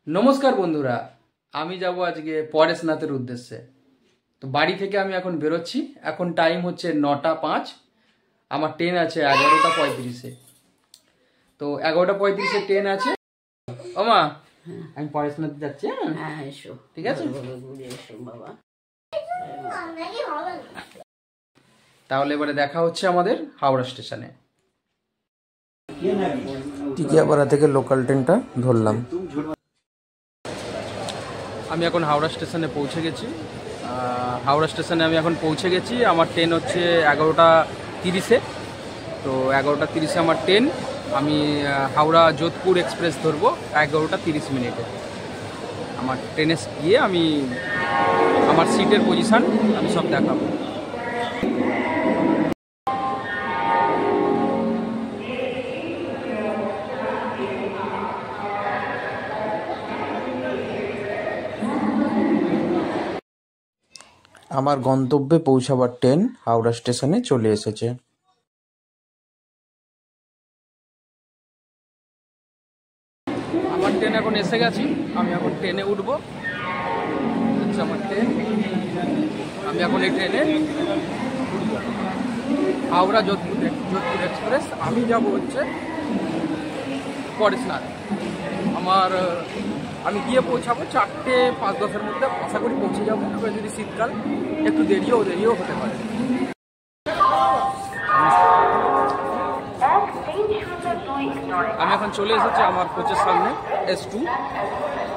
नमस्कार बंधुरा आमी जाबो आज के परेशनाथेर उद्देश्य। तो बाड़ी थेके आमी एखन बेरोচ্ছি। एखन टाइम होच्छे 9टा 5। आमार ट्रेन आछे 11टा 35-ए। तो 11टा 35-ए ट्रेन आछे। ओ मा आमी परेशनाथ जाচ্ছি। হ্যাঁ এসো ঠিক আছে ঘুরে এসো বাবা। তাহলে এবারে দেখা হচ্ছে আমাদের হাওড়া স্টেশনে। টিকিয়াপাড়া থেকে লোকাল ট্রেনটা ধরলাম। আমি এখন হাওড়া স্টেশনে পৌঁছে গেছি। হাওড়া স্টেশনে আমি এখন পৌঁছে গেছি। আমার ট্রেন হচ্ছে 11টা 30-এ। তো 11টা 30-এ আমার ট্রেন। আমি হাওড়া যোধপুর এক্সপ্রেস ধরবো 11টা 30 আমার ট্রেনে গিয়ে আমি আমার সিটের পজিশান আমি সব দেখাবো। আমার গন্তব্যে পৌঁছাবার ট্রেন হাওড়া স্টেশনে চলে এসেছে। আমার ট্রেন এখন এসে গেছি। আমি এখন ট্রেনে উঠবো। আমার ট্রেন আমি এখন এই ট্রেনে উঠবো হাওড়া যোধপুর এক্সপ্রেস। আমি যাব হচ্ছে পরেশনাথ। আমি গিয়ে পৌঁছাবো 4টে 5-10-এর মধ্যে আশা করি পৌঁছে যাবো। এবার যদি শীতকাল একটু দেরিও হতে পারে। আমি এখন চলে এসেছি আমার কোচের সামনে S2।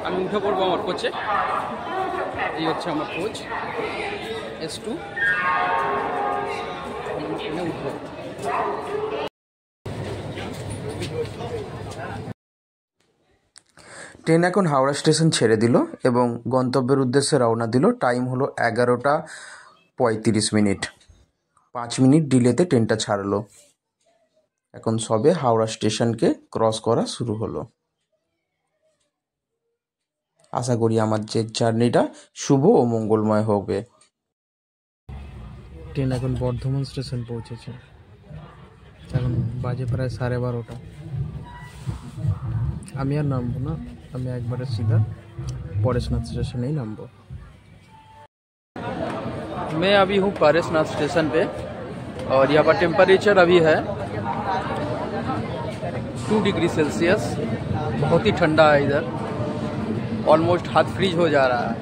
আমি উঠে পড়বো আমার কোচে। এই হচ্ছে আমার কোচ S2। উঠবো। ট্রেন এখন হাওড়া স্টেশন ছেড়ে দিল এবং গন্তব্যের উদ্দেশ্যে রওনা দিল। টাইম হলো 11টা 35। 5 মিনিট ডিলেতে ট্রেনটা ছাড়লো। এখন সবে হাওড়া স্টেশনকে ক্রস করা শুরু হলো। আশা করি আমার যে জার্নিটা শুভ ও মঙ্গলময় হবে। ট্রেন এখন বর্ধমান স্টেশন পৌঁছেছে। এখন বাজে প্রায় 12:30। আমি আর নামবো না, আমি একবারে सीधा परेशनाथ स्टेशन ही नामबो। मैं अभी हूँ परेशनाथ स्टेशन पे और यहाँ पर टेम्परेचर अभी है 2 डिग्री सेल्सियस। बहुत ही ठंडा है इधर। ऑलमोस्ट हाथ फ्रीज हो जा रहा है।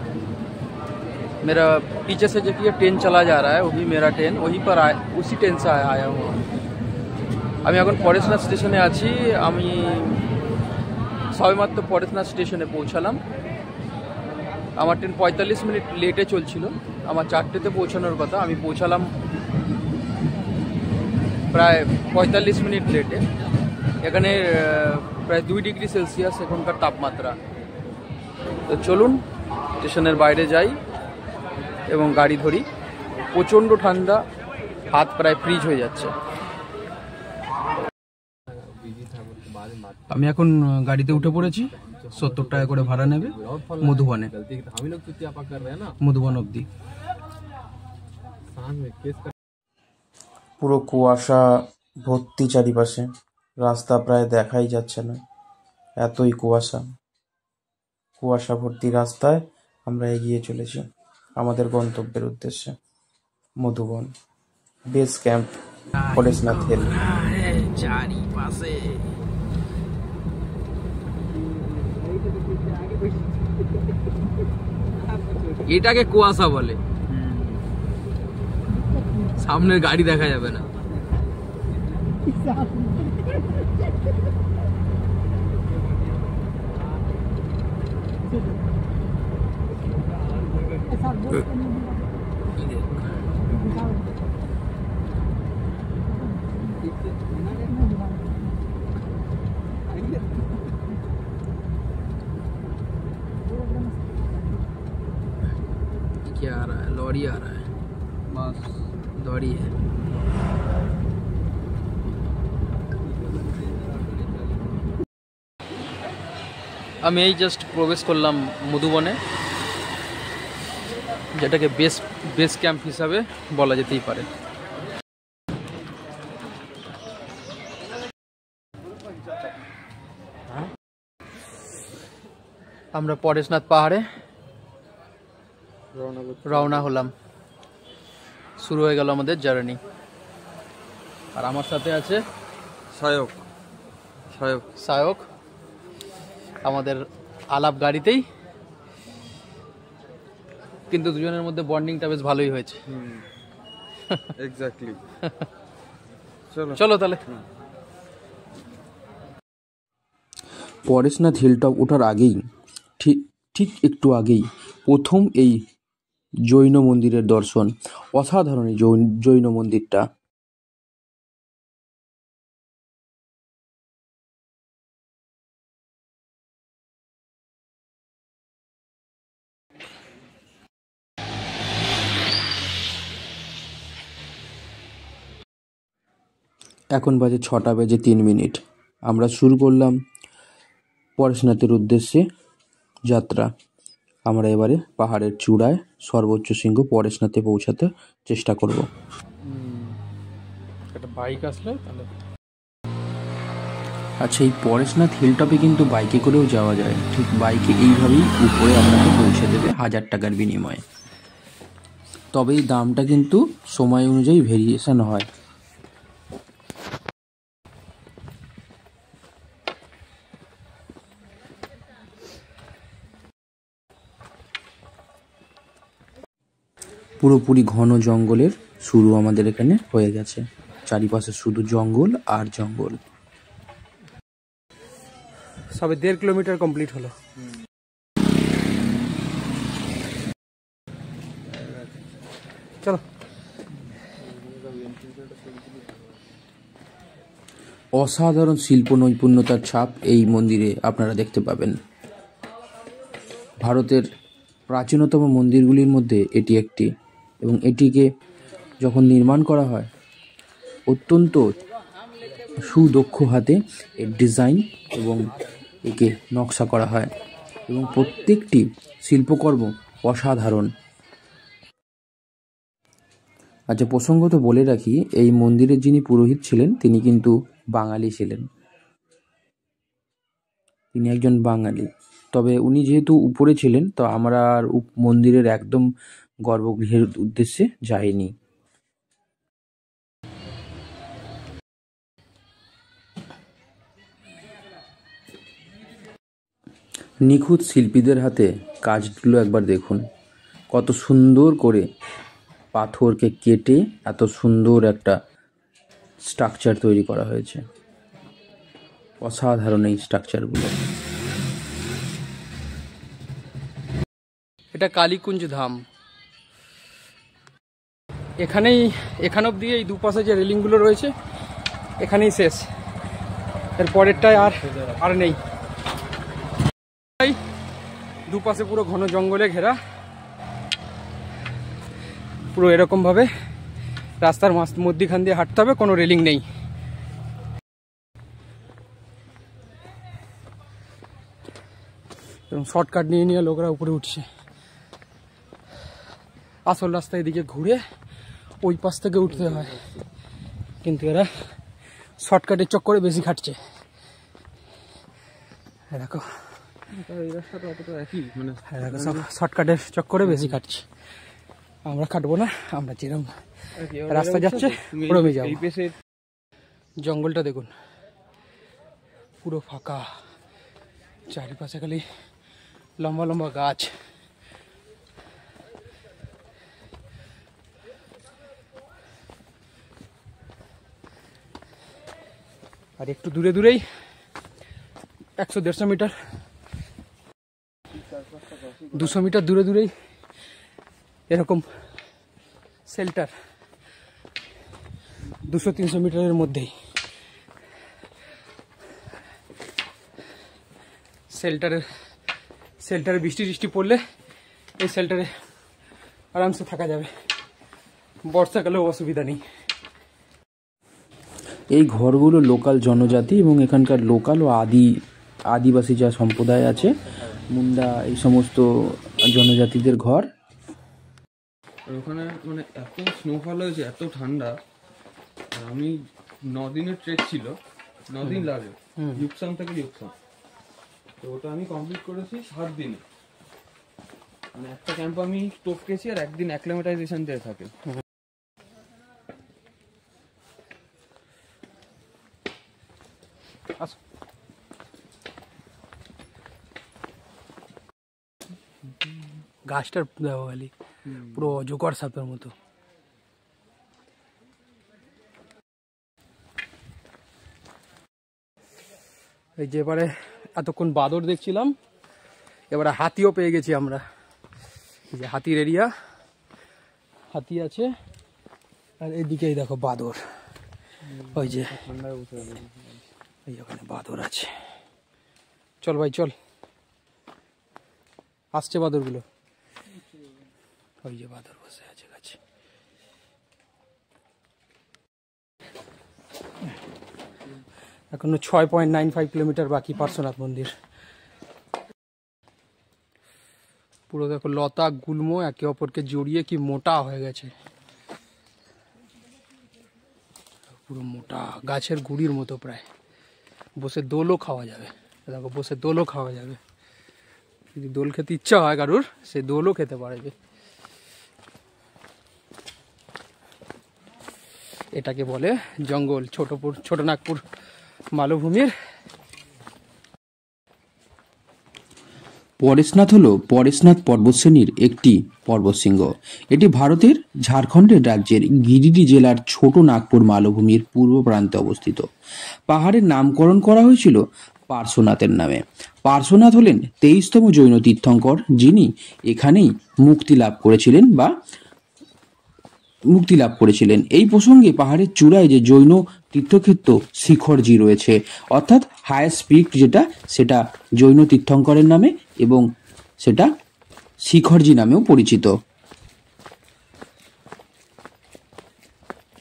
मेरा पीछे से जो कि ट्रेन चला जा रहा है वो भी मेरा ट्रेन वहीं पर उसी ट्रेन से आया हूँ। আমি এখন পরেশনাথ স্টেশনে আছি। আমি সবেমাত্র পরেশনাথ স্টেশনে পৌঁছালাম। আমার ট্রেন 45 মিনিট লেটে চলছিল। আমার 4টেতে পৌঁছানোর কথা, আমি পৌঁছালাম প্রায় 45 মিনিট লেটে। এখানে প্রায় 2 ডিগ্রি সেলসিয়াস এখনকার তাপমাত্রা। তো চলুন স্টেশনের বাইরে যাই এবং গাড়ি ধরি। প্রচণ্ড ঠান্ডা, হাত প্রায় ফ্রিজ হয়ে যাচ্ছে। আমি এখন গাড়িতে উঠে পড়েছি। 70 টাকা করে ভাড়া নেবে মধুবনে, মধুবন অবধি। পুরো কুয়াশা ভর্তি চারিপাশে, রাস্তা প্রায় দেখাই যাচ্ছে না, এতই কুয়াশা ভর্তি রাস্তায় আমরা এগিয়ে চলেছি আমাদের গন্তব্যের উদ্দেশ্যে Madhuban base camp Parasnath hill. চারিপাশে এটাকে কুয়াশা বলে। সামনের গাড়ি দেখা যাবে না। क्या आ रहा है? लॉरी आ रहा है, बस लॉरी है। আমি এই জাস্ট প্রবেশ করলাম মধুবনে, যেটাকে বেস ক্যাম্প হিসাবে বলা যেতেই পারে। আমরা পরেশনাথ পাহাড়ে রওনা হলাম। শুরু হয়ে গেল আমাদের জার্নি। আর আমার সাথে আছে সায়ক সায়ক। আমাদের আলাপ গাড়িতেই, কিন্তু দুজনের মধ্যে বন্ডিংটা বেশ ভালোই হয়েছে। এক্স্যাক্টলি। চলো তাহলে। পরেশনাথ হিলটপ ওঠার আগেই ঠিক একটু আগেই প্রথম এই জৈন মন্দিরের দর্শন। অসাধারণ এই জৈন মন্দিরটা। এখন বাজে 6:03। আমরা শুরু করলাম পরেশনাথের উদ্দেশ্যে যাত্রা। আমরা এবারে পাহাড়ের চূড়ায় সর্বোচ্চ শৃঙ্গ পরেশনাথে পৌঁছাতে চেষ্টা করব। একটা বাইক আসলে তাহলে। আচ্ছা, এই পরেশনাথ হিলটপে কিন্তু বাইকে করেও যাওয়া যায়। ঠিক বাইকে এইভাবেই উপরে আপনাকে পৌঁছে দেবে 1000 টাকার বিনিময়ে। তবে এই দামটা কিন্তু সময় অনুযায়ী ভেরিয়েশন হয়। পুরোপুরি ঘন জঙ্গলের শুরু আমাদের এখানে হয়ে গেছে। চারিপাশে শুধু জঙ্গল আর জঙ্গল। সবে 1.5 কিলোমিটার কমপ্লিট হলো। চলো। অসাধারণ শিল্প নৈপুণ্যতার ছাপ এই মন্দিরে আপনারা দেখতে পাবেন। ভারতের প্রাচীনতম মন্দিরগুলির মধ্যে এটি একটি, এবং এটিকে যখন নির্মাণ করা হয় অত্যন্ত সুদক্ষ হাতে এর ডিজাইন এবং একে নকশা করা হয়, এবং প্রত্যেকটি শিল্পকর্ম অসাধারণ। আচ্ছা, প্রসঙ্গত বলে রাখি, এই মন্দিরের যিনি পুরোহিত ছিলেন তিনি কিন্তু বাঙালি ছিলেন। তিনি একজন বাঙালি। তবে উনি যেহেতু উপরে ছিলেন, তো আমরা আর মন্দিরের একদম গর্ভগৃহের উদ্দেশ্যে যাইনি। নিখুঁত শিল্পীদের হাতে কাজগুলো একবার দেখুন। কত সুন্দর করে পাথরকে কেটে এত সুন্দর একটা স্ট্রাকচার তৈরি করা হয়েছে। অসাধারণ এই স্ট্রাকচারগুলো। এটা কালীকুঞ্জ ধাম। এখান অব্দি এই দুপাশে যে রেলিংগুলো রয়েছে এখানেই শেষ। এর পরেরটায় আর নেই। দুপাশে পুরো ঘন জঙ্গলে ঘেরা। পুরো এরকম ভাবে রাস্তার মধ্যখান দিয়ে হাঁটতে হবে, কোনো রেলিং নেই। এবং শর্টকাট নিয়ে লোকরা উপরে উঠছে। আসল রাস্তা এদিকে ঘুরে ওই পাশ থেকে উঠতে হয়, কিন্তু এরা শর্টকাটের চক্করে বেশি খাটছে। দেখো শর্টকাটের চক্করে বেশি খাটছে। আমরা খাটবো না, আমরা যেরকম রাস্তা যাচ্ছে ওরমই যাবো। জঙ্গলটা দেখুন, পুরো ফাঁকা। চারিপাশে খালি লম্বা লম্বা গাছ। আর একটু দূরেই 100-150 মিটার 200 মিটার দূরেই এরকম শেল্টার। 200-300 মিটারের মধ্যেই শেল্টারে বৃষ্টি পড়লে এই শেল্টারে আরামসে থাকা যাবে। বর্ষাকালেও অসুবিধা নেই। এই ঘরগুলো লোকাল জনজাতি এবং এখানকার লোকাল ও আদিবাসী যা সম্প্রদায় আছে, মুন্ডা, এই সমস্ত জনজাতিদের ঘর। ওখানে মানে এত স্নোফল হয়েছে, এত ঠান্ডা। আমি 9 দিনের ট্রেক ছিল, 9 দিন লাগে ইউকসাং থেকে ইউকসাং। তো ওটা আমি কমপ্লিট করেছি 7 দিনে। মানে একটা ক্যাম্প আমি টপকেছি আর একদিন অ্যাক্লিমেটাইজেশন দিয়ে থাকে। গাছটার দেওয়ালি পুরো অজগর সাপের মতো। এই যে এবারে এতক্ষণ বাদর দেখছিলাম, এবারে হাতিও পেয়ে গেছি আমরা। এই যে হাতির এরিয়া, হাতি আছে, আর এদিকেই দেখো বাদর। ওই যে এই ওখানে বাদর আছে। চল ভাই চল, আসছে বাদরগুলো। ওই যে বাদর বসে আছে গাছে। এখনো 6.95 কিলোমিটার বাকি পার্শ্বনাথ মন্দির। পুরো দেখো লতা গুল্ম একে অপরকে জড়িয়ে কি মোটা হয়ে গেছে, পুরো মোটা গাছের গুড়ির মতো প্রায়। বসে দোলও খাওয়া যাবে, দেখো বসে দোলও খাওয়া যাবে। যদি দোল খেতে ইচ্ছা হয় কারুর, সে দোলও খেতে পারবে। এটাকে বলে জঙ্গল, ছোটনাগপুর মালভূমির। পরেশনাথ হল পরেশনাথ পর্বতশ্রেণীর একটি পর্বতশৃঙ্গ। এটি ভারতের ঝাড়খণ্ডের রাজ্যের গিরিডি জেলার ছোট নাগপুর মালভূমির পূর্ব প্রান্তে অবস্থিত। পাহাড়ের নামকরণ করা হয়েছিল পার্শ্বনাথের নামে। পার্শ্বনাথ হলেন 23তম জৈন তীর্থঙ্কর, যিনি এখানেই মুক্তি লাভ করেছিলেন। এই প্রসঙ্গে পাহাড়ের চূড়ায় যে জৈন তীর্থক্ষেত্র শিখরজি রয়েছে, অর্থাৎ হায়েস্ট পিক যেটা, সেটা জৈন তীর্থঙ্করের নামে এবং সেটা শিখরজি নামেও পরিচিত।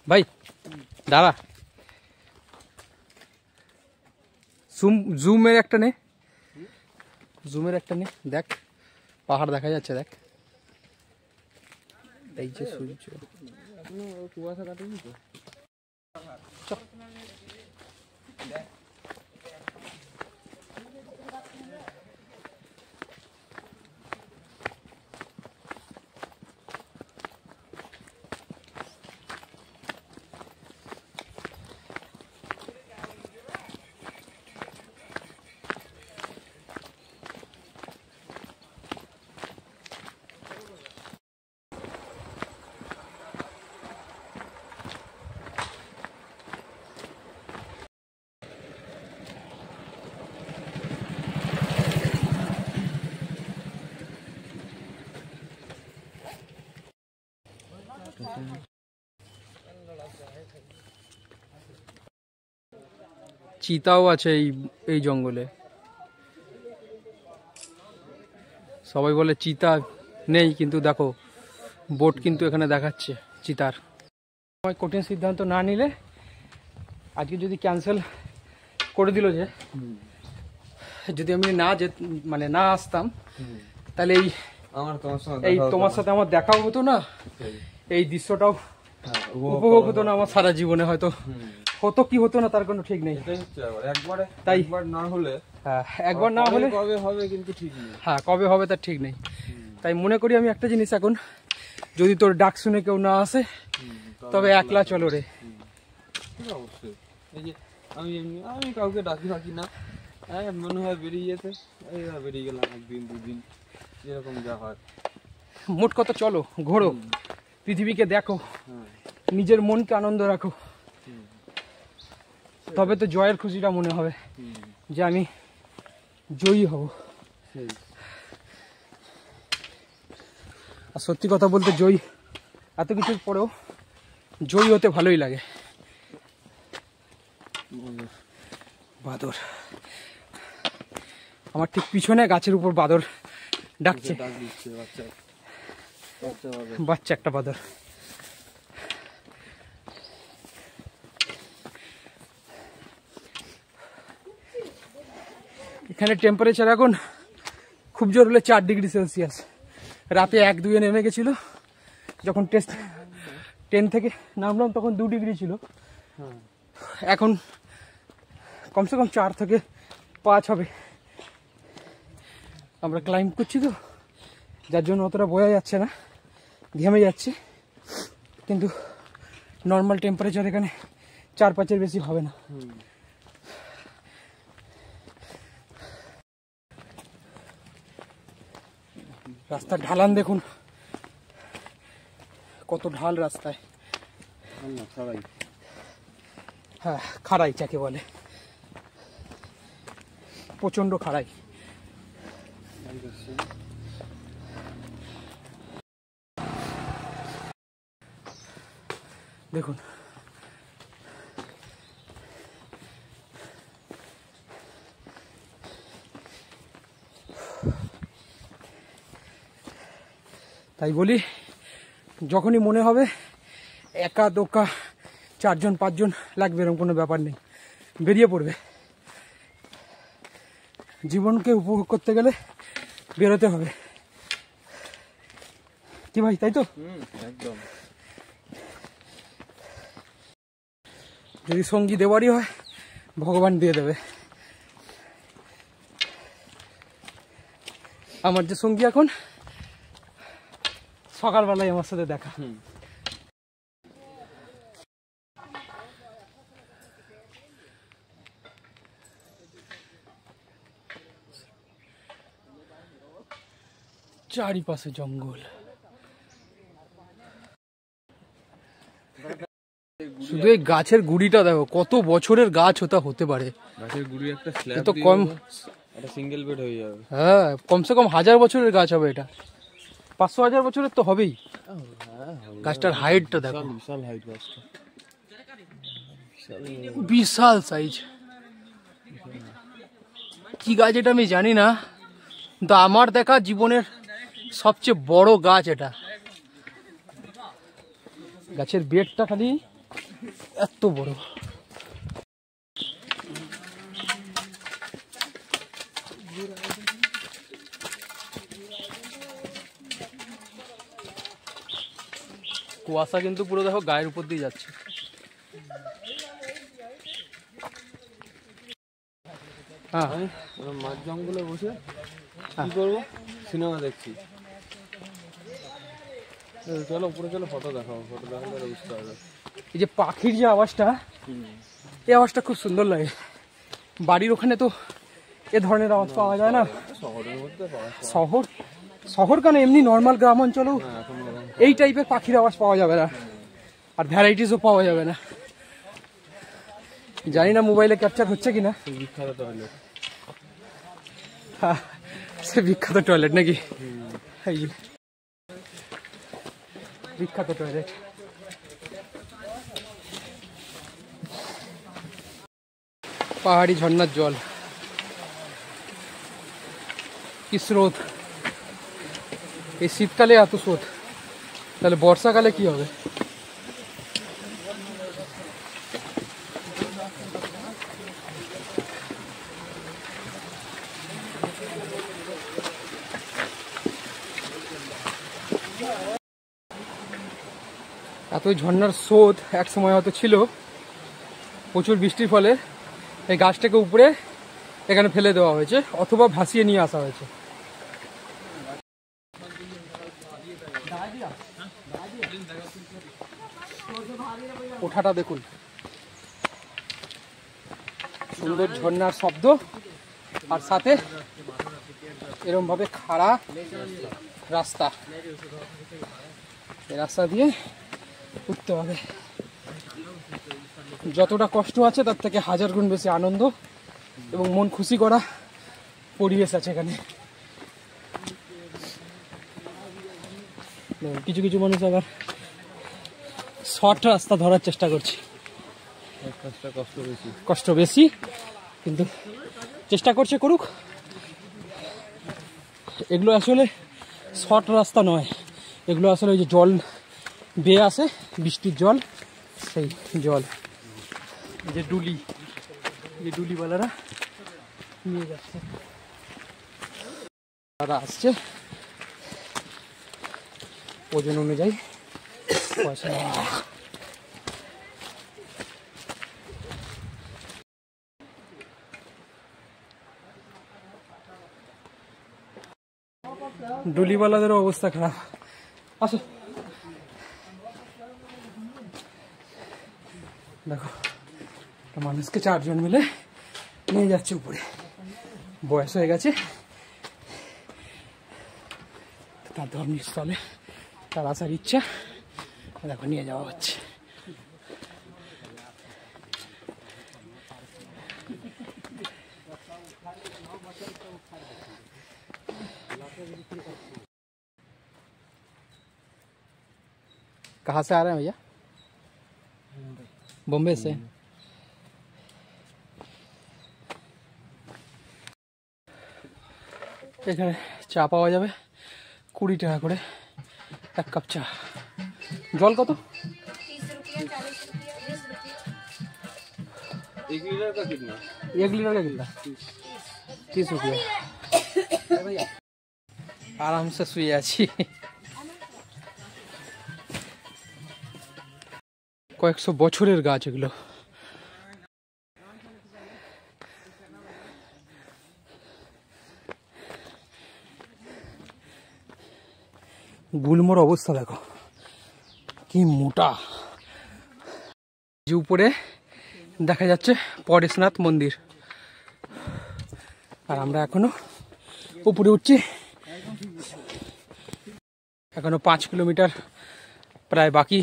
ভাই দাঁড়া, জুমের একটা নে, দেখ পাহাড় দেখা যাচ্ছে, দেখ এই যে সূর্য। কুয়াশা কাটেনি তো। চিতাও আছে এই জঙ্গলে। সবাই বলে চিতা নেই, কিন্তু দেখো বোট কিন্তু এখানে দেখাচ্ছে চিতার। কঠিন সিদ্ধান্ত না নিলে, আজকে যদি ক্যান্সেল করে দিল, যে যদি আমি না আসতাম, তাহলে তোমার সাথে আমার দেখাও হতো না, এই দৃশ্যটাও উপভোগ হতো না আমার সারা জীবনে। হয়তো হতো কি হতো না তার কোনো ঠিক নেই। তাই একবার না হলে কবে হবে কিন্তু ঠিক নেই। হ্যাঁ, কবে হবে তার ঠিক নেই। তাই মনে করি আমি একটা জিনিস, এখন যদি তোর ডাক শুনে কেউ না আসে, তবে একলা চলো রে। অবশ্যই এই যে আমি কাউকে ডাকি না, মনে হয় বেরিয়ে যেতে, বেরিয়ে গেলাম একদিন দুদিন, যেরকম যা হয়। মোট কথা চলো, ঘোরো, পৃথিবীকে দেখো, নিজের মনকে আনন্দ রাখো, তবে তো জয়ের খুশিটা মনে হবে যে আমি জয়ী হব। আর সত্যি কথা বলতে, এত কিছুর পরেও জয়ী হতে ভালোই লাগে। বাদর আমার ঠিক পিছনে, গাছের উপর বাদর ডাকছে, বাচ্চা একটা বাদর। এখানে টেম্পারেচার এখন খুব জোর হলে 4 ডিগ্রি সেলসিয়াস। রাতে 1-2 নেমে গেছিল, যখন 10 থেকে নামলাম তখন 2 ডিগ্রি ছিল। এখন কমসে কম 4 থেকে 5 হবে। আমরা ক্লাইম্ব করছি তো, যার জন্য অতটা বোঝা যাচ্ছে না, ঘেমে যাচ্ছে, কিন্তু নর্মাল টেম্পারেচার এখানে 4-5-এর বেশি হবে না। রাস্তার ঢালান দেখুন, কত ঢাল রাস্তায়। হ্যাঁ, খাড়াই যাকে বলে, প্রচন্ড খাড়াই। দেখুন তাই বলি, যখনই মনে হবে একা দোকা 4-5 লাগবে এরকম কোনো ব্যাপার নেই, বেরিয়ে পড়বে। জীবনকে উপভোগ করতে গেলে বেরোতে হবে, কি ভাই, তাই তো? একদম। যদি সঙ্গী দেওয়ারই হয়, ভগবান দিয়ে দেবে। আমার যে সঙ্গী এখন, সকালবেলায় আমার সাথে দেখা। চারিপাশে জঙ্গল, শুধু এই গাছের গুড়িটা দেখো, কত বছরের গাছ ওটা হতে পারে। গাছের গুড়ি একটা এ স্ল্যাব তো কম, একটা সিঙ্গেল বেড হয়ে যাবে। হ্যাঁ, কমসে কম 1000 বছরের গাছ হবে এটা, 500-1000 বছরের তো হবেই। গাছটার হাইটটা দেখো, বিশাল হাইট গাছটা, বিশাল সাইজ। কি গাছ এটা আমি জানি না, কিন্তু আমার দেখা জীবনের সবচেয়ে বড় গাছ এটা। গাছের বেডটা খালি এত বড়। কুয়াশা কিন্তু পুরো দেখো গায়ের উপর দিয়ে যাচ্ছে। হ্যাঁ, মাঝ জঙ্গলে বসে কি করবো, সিনেমা দেখছি। চলো উপরে চলো, ফটো দেখাবো, ফটো দেখালে বুঝতে হবে। এই যে পাখির যে আওয়াজটা, এই আওয়াজটা খুব সুন্দর লাগে। বাড়ির ওখানে তো এ ধরনের আওয়াজ পাওয়া যায় না। শহরের মধ্যে পাওয়া যায়। শহর কেন, এমনি নর্মাল গ্রাম অঞ্চলেও এই টাইপের পাখির আওয়াজ পাওয়া যাবে না, আর ভ্যারাইটিসও পাওয়া যাবে না। জানি না মোবাইলে ক্যাপচার হচ্ছে কিনা। বিখ্যাত টয়লেট, সে বিখ্যাত টয়লেট নাকি? এই যে বিখ্যাত টয়লেট। পাহাড়ি ঝর্ণার জল, কি স্রোত! এই শীতকালে এত স্রোত, তাহলে বর্ষাকালে কি হবে? এতই ঝর্ণার স্রোত এক সময় হয়তো ছিল, প্রচুর বৃষ্টির ফলে এই গাছটাকে উপরে এখানে ফেলে দেওয়া হয়েছে, অথবা ভাসিয়ে নিয়ে আসা হয়েছে। ওঠাটা দেখুন, সুন্দর ঝর্ণার শব্দ, আর সাথে এরকম ভাবে খাড়া রাস্তা। এই রাস্তা দিয়ে উঠতে হবে। যতটা কষ্ট আছে তার থেকে 1000 গুণ বেশি আনন্দ এবং মন খুশি করা পরিবেশ আছে এখানে। কিছু কিছু মানুষ আবার শর্ট রাস্তা ধরার চেষ্টা করছে, কষ্ট বেশি, কিন্তু চেষ্টা করছে, করুক। এগুলো আসলে শর্ট রাস্তা নয়, এগুলো আসলে ওই যে জল বেয়ে আসে, বৃষ্টির জল, সেই জল। এই যে ডুলি, এই ডুলিওয়ালারা নিয়ে যাচ্ছে, তারা আসছে ওজন অনুযায়ী পয়সা নেওয়া। ডুলিওয়ালাদেরও অবস্থা খারাপ। আসো দেখো, মানুষকে 4 জন মিলে নিয়ে যাচ্ছে উপরে। বয়স হয়ে গেছে, তার ধর্মস্থলে তার আসার ইচ্ছা, দেখো নিয়ে যাওয়া হচ্ছে। कहाँ से आ रहे हैं भैया? बॉम्बे से। এখানে চা পাওয়া যাবে 20 টাকা করে 1 কাপ চা। জল কত? 1 लीटर का कितना? 1 लीटर का कितना? 30 रुपया। आराम से শুয়ে আছি। কয়েকশো বছরের গাছ এগুলো। গুলমোর অবস্থা দেখো কি মোটা। যে উপরে দেখা যাচ্ছে পরেশনাথ মন্দির, আর আমরা এখনো উপরে উঠছি। এখনো 5 কিলোমিটার প্রায় বাকি।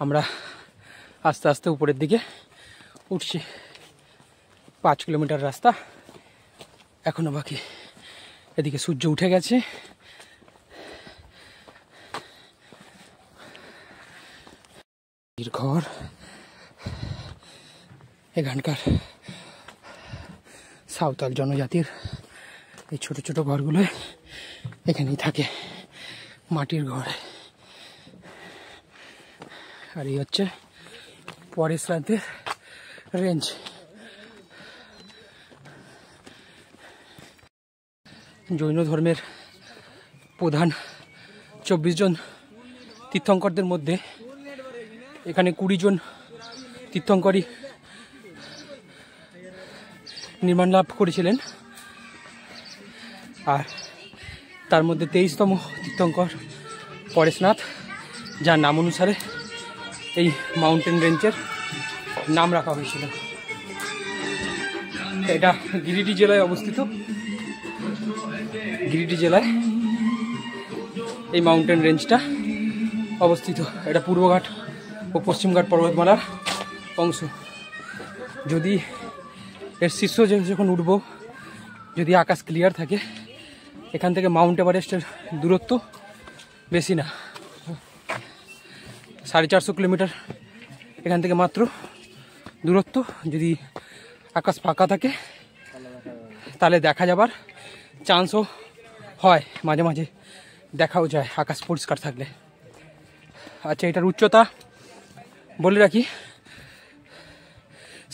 আমরা আস্তে আস্তে উপরের দিকে উঠছি। 5 কিলোমিটার রাস্তা এখনো বাকি। এদিকে সূর্য উঠে গেছে। ঘর এখানকার সাঁওতাল জনজাতির এই ছোট ছোট ঘরগুলো এখানেই থাকে, মাটির ঘর। আর এই হচ্ছে পরেশনাথের রেঞ্জ। জৈন ধর্মের প্রধান 24 জন তীর্থঙ্করদের মধ্যে এখানে 20 জন তীর্থঙ্করই নির্মাণ লাভ করেছিলেন, আর তার মধ্যে 23তম তীর্থঙ্কর পরেশনাথ, যার নাম অনুসারে এই মাউন্টেন রেঞ্জের নাম রাখা হয়েছিল। এটা গিরিডি জেলায় অবস্থিত। গিরিডি জেলায় এই মাউন্টেন রেঞ্জটা অবস্থিত। এটা পূর্বঘাট ও পশ্চিমঘাট পর্বতমালার অংশ। যদি এর শীর্ষ যখন উঠব, যদি আকাশ ক্লিয়ার থাকে, এখান থেকে মাউন্ট এভারেস্টের দূরত্ব বেশি না, 450 কিলোমিটার এখান থেকে মাত্র দূরত্ব। যদি আকাশ ফাঁকা থাকে তাহলে দেখা যাবার চান্সও হয়, মাঝে মাঝে দেখাও যায় আকাশ পরিষ্কার থাকলে। আচ্ছা, এটার উচ্চতা বলে রাখি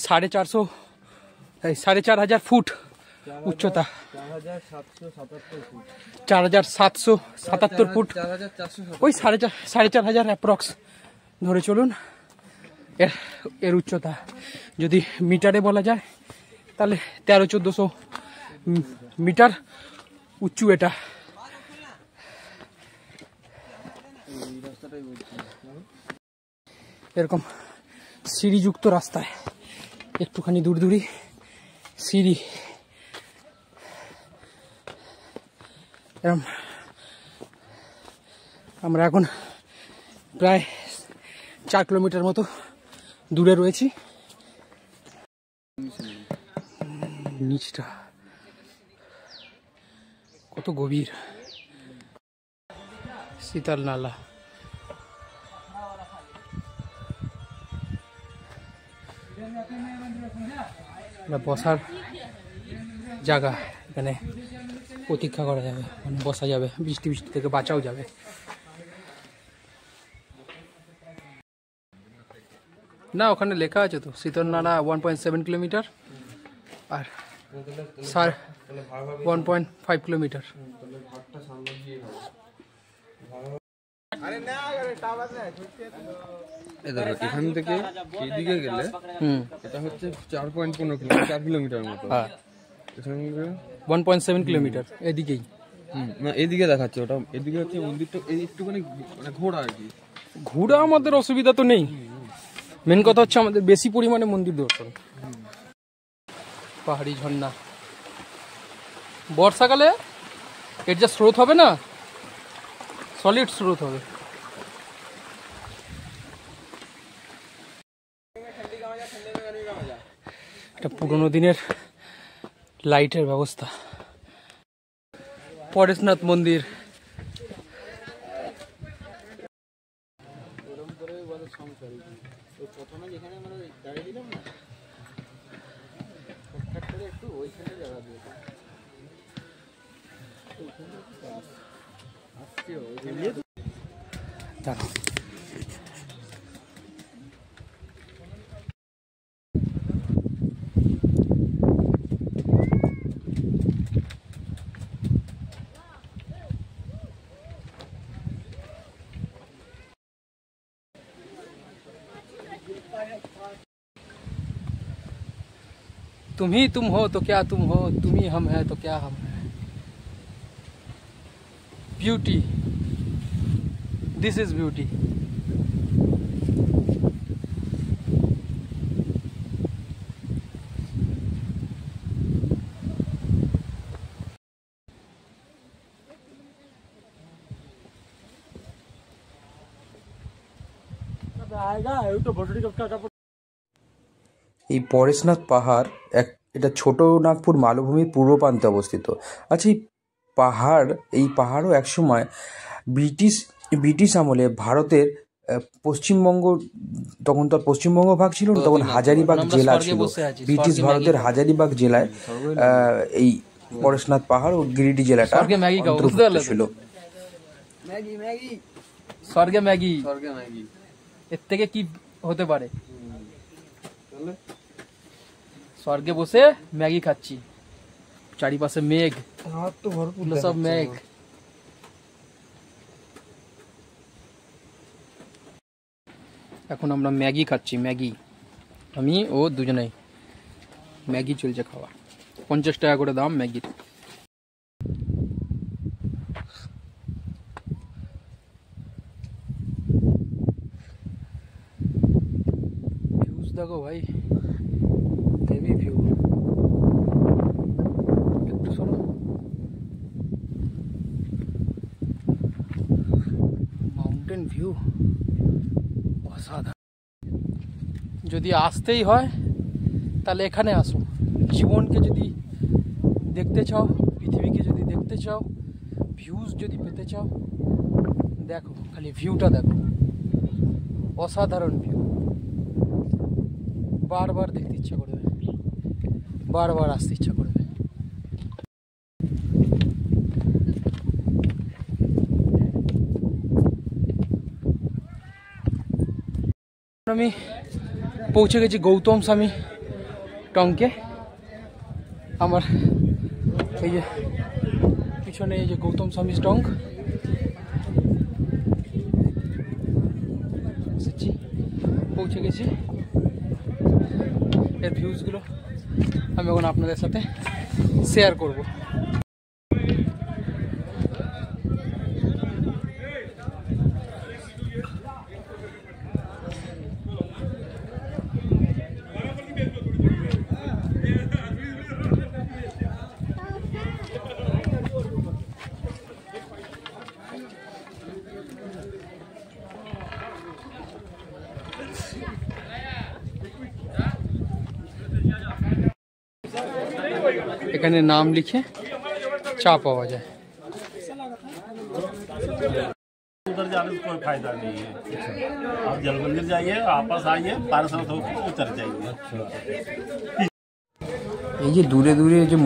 4,500 ফুট উচ্চতা। 4,777 ফুট, ওই 4,500 অ্যাপ্রক্স ধরে চলুন এর উচ্চতা। যদি মিটারে বলা যায় তাহলে 1300-1400 মিটার উঁচু এটা। এরকম সিঁড়িযুক্ত রাস্তায় একটুখানি দূর দূরই সিঁড়ি। এরকম আমরা এখন প্রায় 4 কিলোমিটার মতো দূরে রয়েছি। নিচটা কত গভীর। শীতল নালা। বসার জায়গা, এখানে প্রতীক্ষা করা যাবে, মানে বসা যাবে, বৃষ্টি থেকে বাঁচাও যাবে। না, ওখানে লেখা আছে তো শীতল নালা 1.7 কিলোমিটার আর 1.5 কিলোমিটার। এখান থেকে এইদিকে গেলে এটা হচ্ছে 4.15 কিলোমিটার, 4 কিলোমিটার মতো। 1.7 কিলোমিটার এদিকেই। না এদিকে দেখাচ্ছে, ওটা এদিকে হচ্ছে মন্দিরটা এই একটুখানি মানে ঘোরা আর কি। ঘোরা আমাদের অসুবিধা তো নেই, মেন কথা হচ্ছে আমাদের বেশি পরিমাণে মন্দির দর্শন। পাহাড়ি ঝর্ণা বর্ষাকালে এর যা স্রোত হবে না, সলিড স্রোত হবে। একটা পুরোনো দিনের লাইটের ব্যবস্থা। পরেশনাথ মন্দির, দাঁড়াও। तुम ही तुम हो तो क्या तुम हो, तुम ही हम है तो क्या हम है। Beauty, this is beauty. এই পরেশনাথ পাহাড় এটা ছোট নাগপুর মালভূমির পূর্ব প্রান্তে অবস্থিত। আচ্ছা, এই পাহাড়ও একসময় ব্রিটিশ আমলে ভারতের পশ্চিমবঙ্গ, তখন তো পশ্চিমবঙ্গ ভাগ ছিল না, তখন হাজারিবাগ জেলা ছিল। ব্রিটিশ ভারতের হাজারিবাগ জেলায় এই পরেশনাথ পাহাড় ও গিরিডি জেলাটা অন্তর্ভুক্ত ছিল। স্বর্গে ম্যাগি, এর থেকে কি হতে পারে? স্বর্গে বসে ম্যাগি খাচ্ছি, চারিপাশে মেঘ, সব মেঘ। এখন আমরা ম্যাগি খাচ্ছি, ম্যাগি, আমি ও দুজনেই ম্যাগি চলছে খাওয়া। 50 টাকা করে দাম ম্যাগির। ভিউজ দেখো ভাই, হেভি ভিউ। একটু শোনো, মাউন্টেন ভিউ অসাধারণ। যদি আসতেই হয় তাহলে এখানে আসো। জীবনকে যদি দেখতে চাও, পৃথিবীকে যদি দেখতে চাও, ভিউজ যদি পেতে চাও, দেখো, খালি ভিউটা দেখো, অসাধারণ ভিউ। বারবার দেখতে ইচ্ছা করবে, বারবার আসতে ইচ্ছা করবে। আমি পৌঁছে গেছি গৌতম স্বামী টঙ্কে। আমার এই যে পিছনে এই যে গৌতম স্বামী টঙ্ক, পৌঁছে গেছি। এর ভিউজগুলো আমি এখন আপনাদের সাথে শেয়ার করব। এখানে নাম লিখে চা পাওয়া যায়। उधर जाने से कोई फायदा नहीं है। आप जल मंदिर जाइए, वापस आइए, पारसनाथ होकर उतर जाइए। এই যে দূরে দূরে যে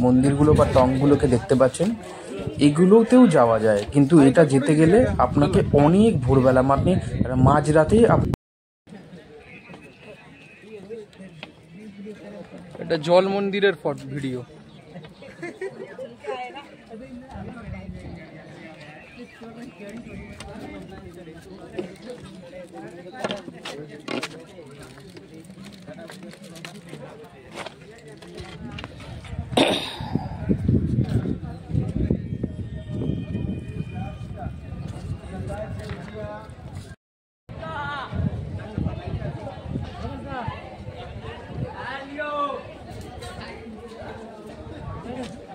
মন্দিরগুলো বা টংগুলোকে দেখতে পাচ্ছেন, এগুলোতেও যাওয়া যায়, কিন্তু এটা যেতে গেলে আপনাকে অনেক ভোরবেলা, মানে মাঝরাতে। এটা জল মন্দিরের ভিডিও।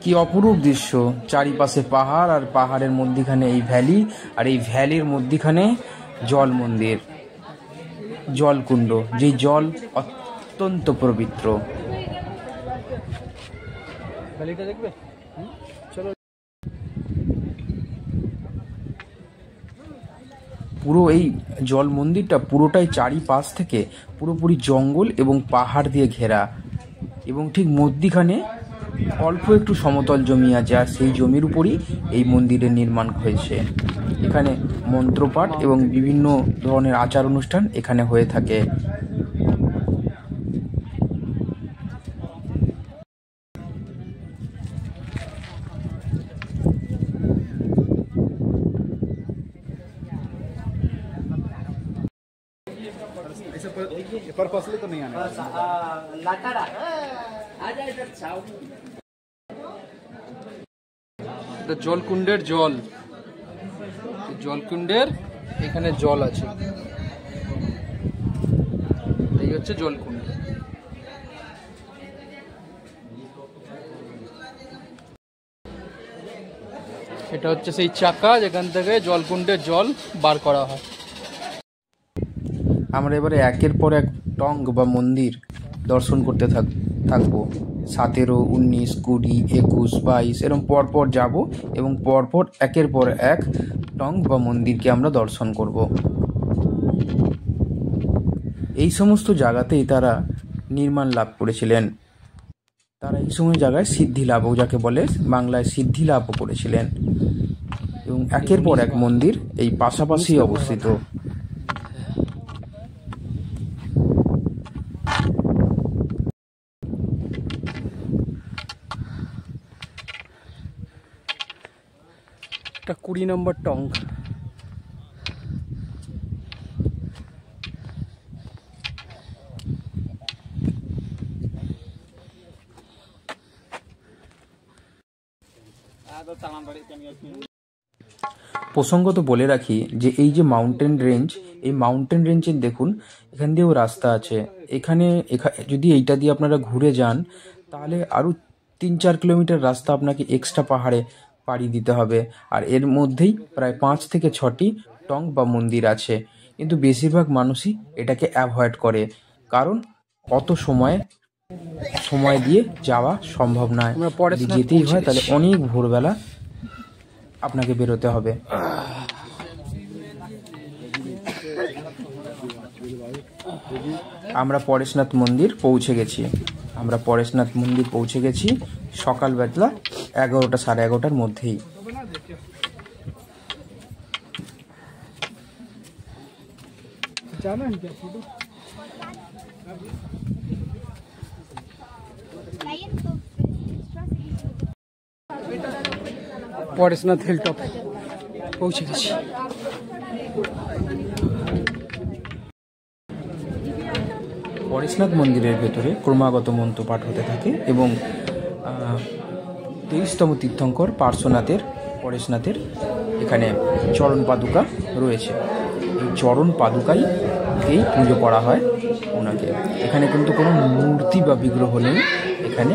কি অপরূপ দৃশ্য, চারিপাশে পাহাড় আর পাহাড়ের মধ্যিখানে এই ভ্যালি, আর এই ভ্যালির মধ্যিখানে জল মন্দির, জলকুণ্ড, যেই জল অত্যন্ত পবিত্র। ভ্যালিটা দেখবে? চলো। পুরো এই জল মন্দিরটা পুরোটাই চারিপাশ থেকে পুরোপুরি জঙ্গল এবং পাহাড় দিয়ে ঘেরা, এবং ঠিক মধ্যিখানে অল্প একটু সমতল জমি আছে, আর সেই জমির উপরই এই মন্দিরের নির্মাণ হয়েছে। এখানে মন্ত্রপাঠ এবং বিভিন্ন ধরনের আচার অনুষ্ঠান এখানে হয়ে থাকে। জলকুণ্ডের জল, জলকুণ্ডের এখানে জল আছে, এই হচ্ছে জলকুণ্ড। এটা হচ্ছে সেই চাকা যেখান থেকে জলকুণ্ডের জল বার করা হয়। আমরা এবারে একের পর এক টং বা মন্দির দর্শন করতে থাকবো। 17, 19, 20, 21, 22 এরকম পরপর যাব, এবং পরপর একের পর এক টং বা মন্দিরকে আমরা দর্শন করব। এই সমস্ত জায়গাতেই তারা নির্মাণ লাভ করেছিলেন। তারা এই সময় জায়গায় সিদ্ধি লাভও যাকে বলে, বাংলায় সিদ্ধি লাভও করেছিলেন, এবং একের পর এক মন্দির এই পাশাপাশি অবস্থিত। এটা 20 নম্বর টং। প্রসঙ্গত বলে রাখি যে এই যে মাউন্টেন রেঞ্জ, এই মাউন্টেন রেঞ্জের দেখুন এখান দিয়েও রাস্তা আছে। এখানে যদি এইটা দিয়ে আপনারা ঘুরে যান তাহলে আরও 3-4 কিলোমিটার রাস্তা আপনাকে এক্সট্রা পাহাড়ে পাড়ি দিতে হবে, আর এর মধ্যেই প্রায় 5 থেকে 6টি টং বা মন্দির আছে। কিন্তু বেশিরভাগ মানুষই এটাকে অ্যাভয়েড করে, কারণ অত সময় দিয়ে যাওয়া সম্ভব নয়। যদি যেতেই হয় তাহলে অনেক ভোরবেলা আপনাকে বেরোতে হবে। আমরা পরেশনাথ মন্দির পৌঁছে গেছি সকালবেলা 11টা 11:30টার মধ্যেই। পরেশনাথ হিলটপ পৌঁছে গেছি। পরেশনাথ মন্দিরের ভেতরে ক্রমাগত মন্ত্রপাঠ হতে থাকে, এবং 23তম তীর্থঙ্কর পরেশনাথের এখানে চরণ পাদুকা রয়েছে। এই চরণ পাদুকাই এই পুজো করা হয় ওনাকে। এখানে কিন্তু কোনো মূর্তি বা বিগ্রহ নেই, এখানে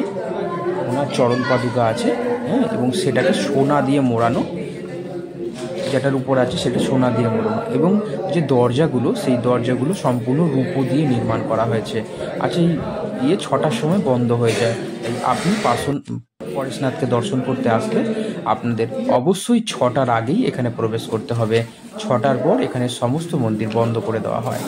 ওনার চরণ পাদুকা আছে, হ্যাঁ, এবং সেটাকে সোনা দিয়ে মোড়ানো, যেটার উপর আছে সেটা সোনা দিয়ে মোড়ানো, এবং যে দরজাগুলো সেই দরজাগুলো সম্পূর্ণ রূপো দিয়ে নির্মাণ করা হয়েছে। আচ্ছা, এই 6টার সময় বন্ধ হয়ে যায়। তাই আপনি পরেশনাথকে দর্শন করতে আসলে আপনাদের অবশ্যই 6টার আগেই এখানে প্রবেশ করতে হবে। 6টার পর এখানে সমস্ত মন্দির বন্ধ করে দেওয়া হয়।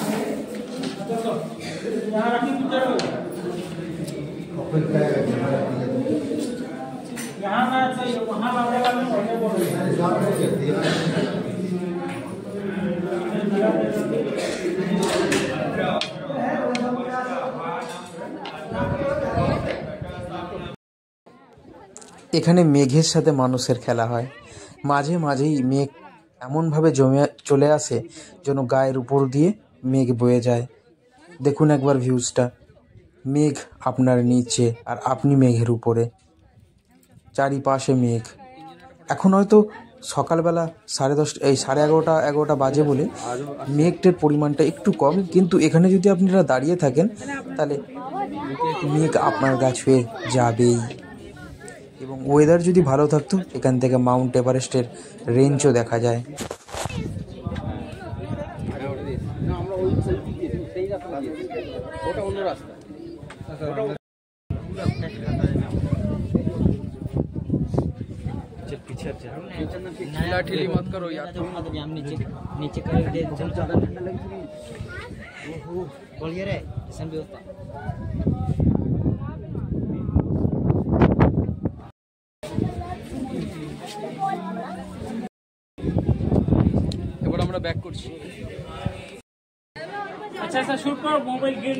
এখানে মেঘের সাথে মানুষের খেলা হয়। মাঝে মাঝেই মেঘ এমনভাবে জমে চলে আসে যেন গায়ের উপর দিয়ে মেঘ বয়ে যায়। দেখুন একবার ভিউজটা, মেঘ আপনার নিচে আর আপনি মেঘের উপরে, চারিপাশে মেঘ। এখন হয়তো সকালবেলা 11:30 বাজে বলে মেঘটার পরিমাণটা একটু কম, কিন্তু এখানে যদি আপনারা দাঁড়িয়ে থাকেন তাহলে মেঘ আপনার গা ছুঁয়ে যাবেই। এবং ওয়েদার যদি ভালো থাকতো এখান থেকে মাউন্ট এভারেস্টের রেঞ্জও দেখা যায়। ওটা অন্য রাস্তা। ठेली मत करो यार। नीचे नीचे कर दे चलो बोलिए रे स्टेशन व्यवस्था এবার আমরা ব্যাক করছি। अच्छा ऐसा शूट करो मोबाइल गिर